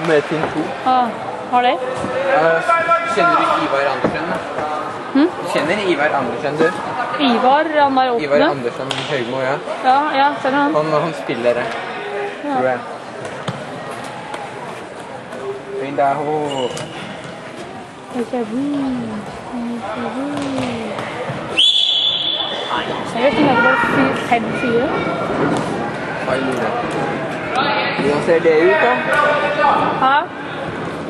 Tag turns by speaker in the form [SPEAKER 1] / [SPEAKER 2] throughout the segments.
[SPEAKER 1] Med Team 2.
[SPEAKER 2] Har det?
[SPEAKER 1] Kjenner du Ivar Andersen, da? Kjenner Ivar Andersen, du?
[SPEAKER 2] Ivar, han der åpne?
[SPEAKER 1] Ivar Andersen Høgmo, ja.
[SPEAKER 2] Ja, ser du han?
[SPEAKER 1] Han spiller det, tror jeg. Fin der, ho.
[SPEAKER 2] Seriøst, den heter bare 5-4.
[SPEAKER 1] Oi, Lure. Hvordan ser det ut, da?
[SPEAKER 2] Hæ?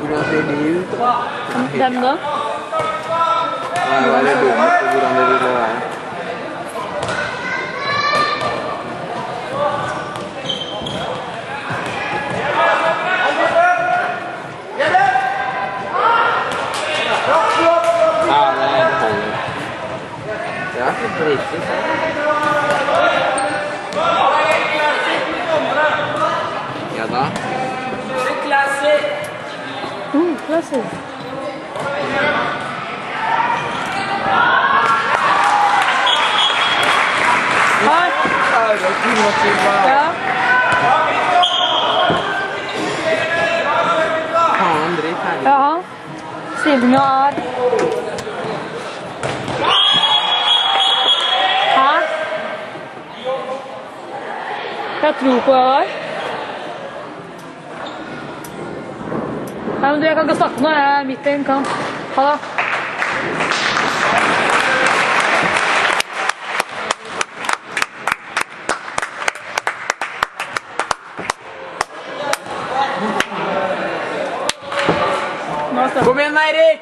[SPEAKER 1] Hvordan ser det ut, da?
[SPEAKER 2] Dem da?
[SPEAKER 1] Nei, hva er det dumme på hvordan det ville være? Ja, det holder. Det er ikke riktig. Ja da.
[SPEAKER 2] Klasse! Hei! Ja.
[SPEAKER 1] Faen, dritt her.
[SPEAKER 2] Ja. Stillinga er... Hæ? Jeg tror på det der. Nei, men du, jeg kan ikke snakke nå. Jeg er midt i en kamp. Ha det.
[SPEAKER 1] Kom igjen, Eirik!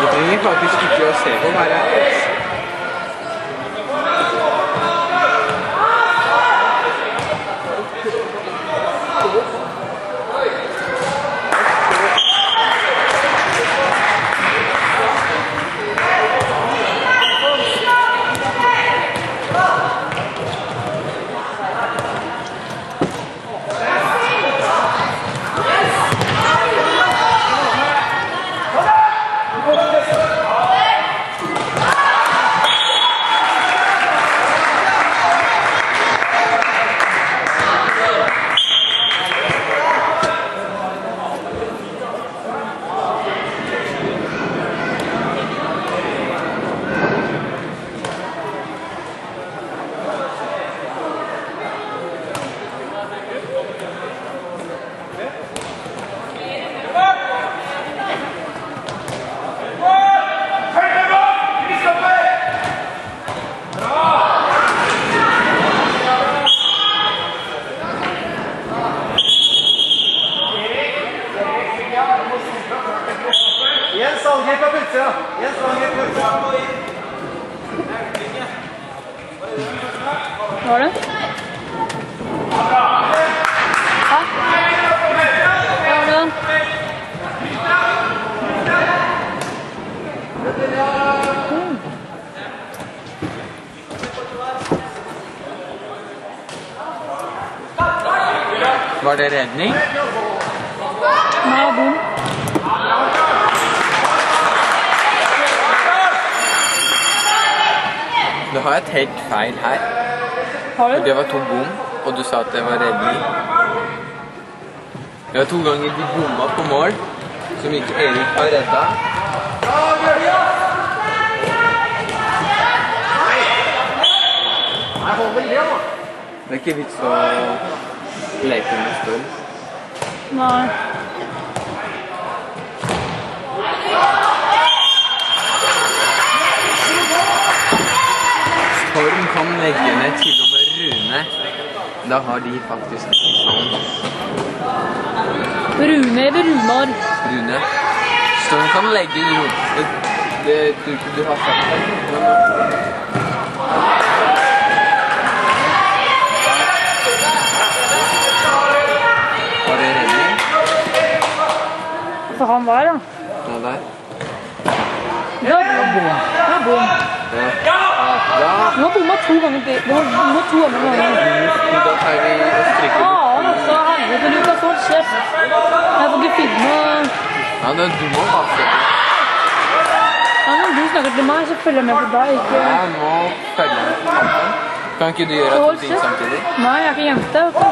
[SPEAKER 1] Du trenger faktisk ikke å se på bare.
[SPEAKER 3] Jens Alger på utsida. Jens Alger på utsida.
[SPEAKER 2] Hva var det? Hæ? Hva var det?
[SPEAKER 1] Var det redning?
[SPEAKER 2] Nei, bom.
[SPEAKER 1] Du har et helt feil her.
[SPEAKER 2] Har du?
[SPEAKER 1] Det var 2 bom, og du sa at det var redning. Det var 2 ganger de bomma på mål, som ikke Erik har redda. Det er ikke vits å leke med Storm.
[SPEAKER 2] Nei.
[SPEAKER 1] Storm kan legge ned til og med Rune. Da har de faktisk sound.
[SPEAKER 2] Rune eller Runar?
[SPEAKER 1] Rune. Storm kan legge Rune. Det tror ikke du har sagt det. Var det redning?
[SPEAKER 2] For han var, da.
[SPEAKER 1] Ja, der.
[SPEAKER 3] bom.
[SPEAKER 2] Det er bom.
[SPEAKER 1] Ja.
[SPEAKER 2] Du har bommet 2 ganger. Du har bommet 2 andre ganger.
[SPEAKER 1] Da tar vi og stryker
[SPEAKER 2] Ja,
[SPEAKER 1] bort.
[SPEAKER 2] altså, helvete, Lukas, hold kjeft. Jeg får ikke filme.
[SPEAKER 1] Ja, du må passe.
[SPEAKER 2] Ja, når du snakker til meg, så følger jeg med på deg, ikke...
[SPEAKER 1] Jeg må følge med på kampen. Kan ikke du gjøre to
[SPEAKER 2] Hold
[SPEAKER 1] ting
[SPEAKER 2] kjeft.
[SPEAKER 1] samtidig?
[SPEAKER 2] Nei, jeg er ikke jente, vet du.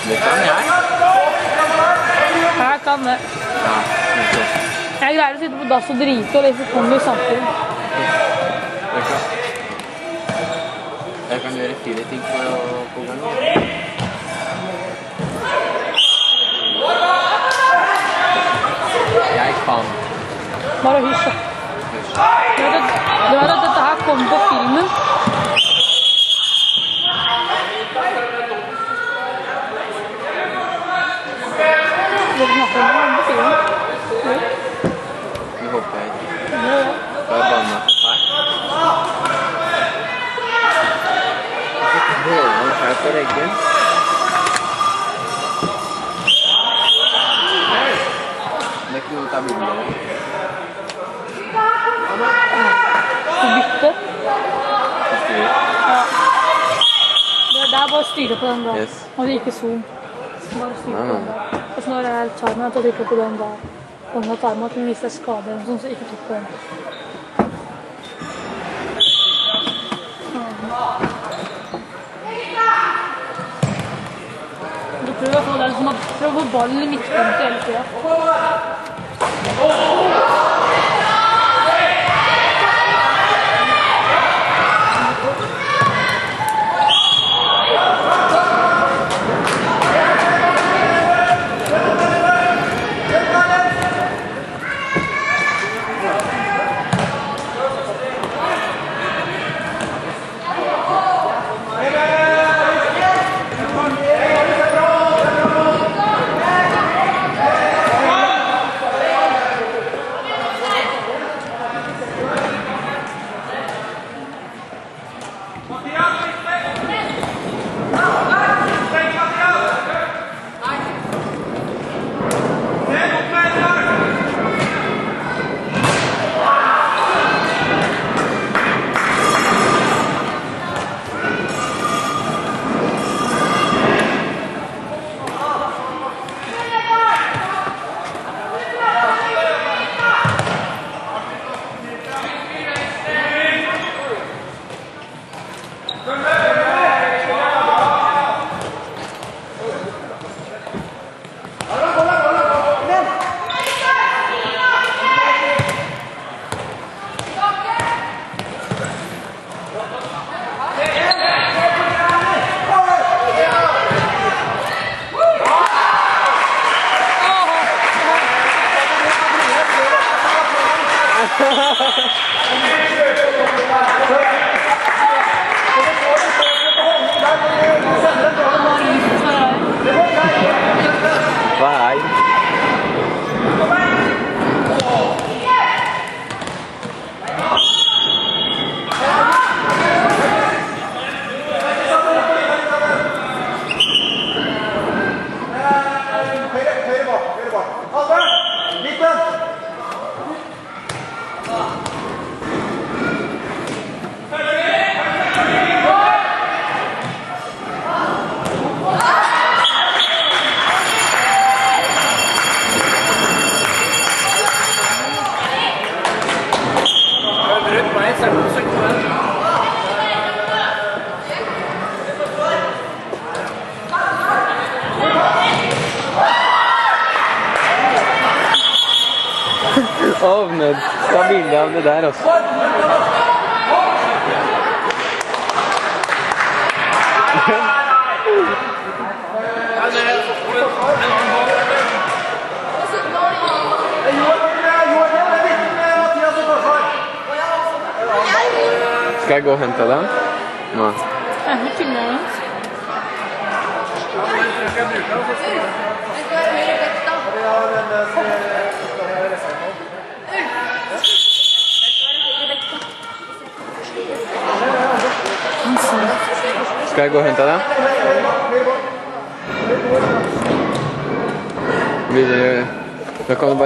[SPEAKER 1] Det kan jeg.
[SPEAKER 2] Jeg kan det.
[SPEAKER 1] Ja, ok.
[SPEAKER 2] Jeg greier å sitte på dass og drite og lese Tommy samtidig.
[SPEAKER 1] Det er klart. Jeg kan gjøre 4 ting på gang. Jeg kan.
[SPEAKER 2] Bare hysj. Du vet at dette her kommer på filmen? Du snakker om på filmen?
[SPEAKER 1] Det håper jeg ikke.
[SPEAKER 2] Ja, ja.
[SPEAKER 1] Da er jeg bannet her. Jeg hører noe her på reggen. Det er ikke noe å ta bilder av.
[SPEAKER 2] Skal du bytte?
[SPEAKER 1] Styrer.
[SPEAKER 2] Ja. Det er bare å styre på den der.
[SPEAKER 1] Yes.
[SPEAKER 2] Og det er ikke zoom. Bare styre på den der. Og så når jeg tar meg til å trykke på den der. Og når jeg tar meg til å vise deg skade eller noe sånt, så ikke trykk på den. Du prøver å få det som at prøver å få ballen i midtpunktet hele tiden.
[SPEAKER 1] Vai.
[SPEAKER 3] Høyre bak. Halvard! Midten!
[SPEAKER 1] Ovned. Ta bilde av det der også. Skal jeg gå og hente den? Nei.
[SPEAKER 2] Jeg har ikke med.
[SPEAKER 1] Skal jeg gå og hente den? Da kan du bare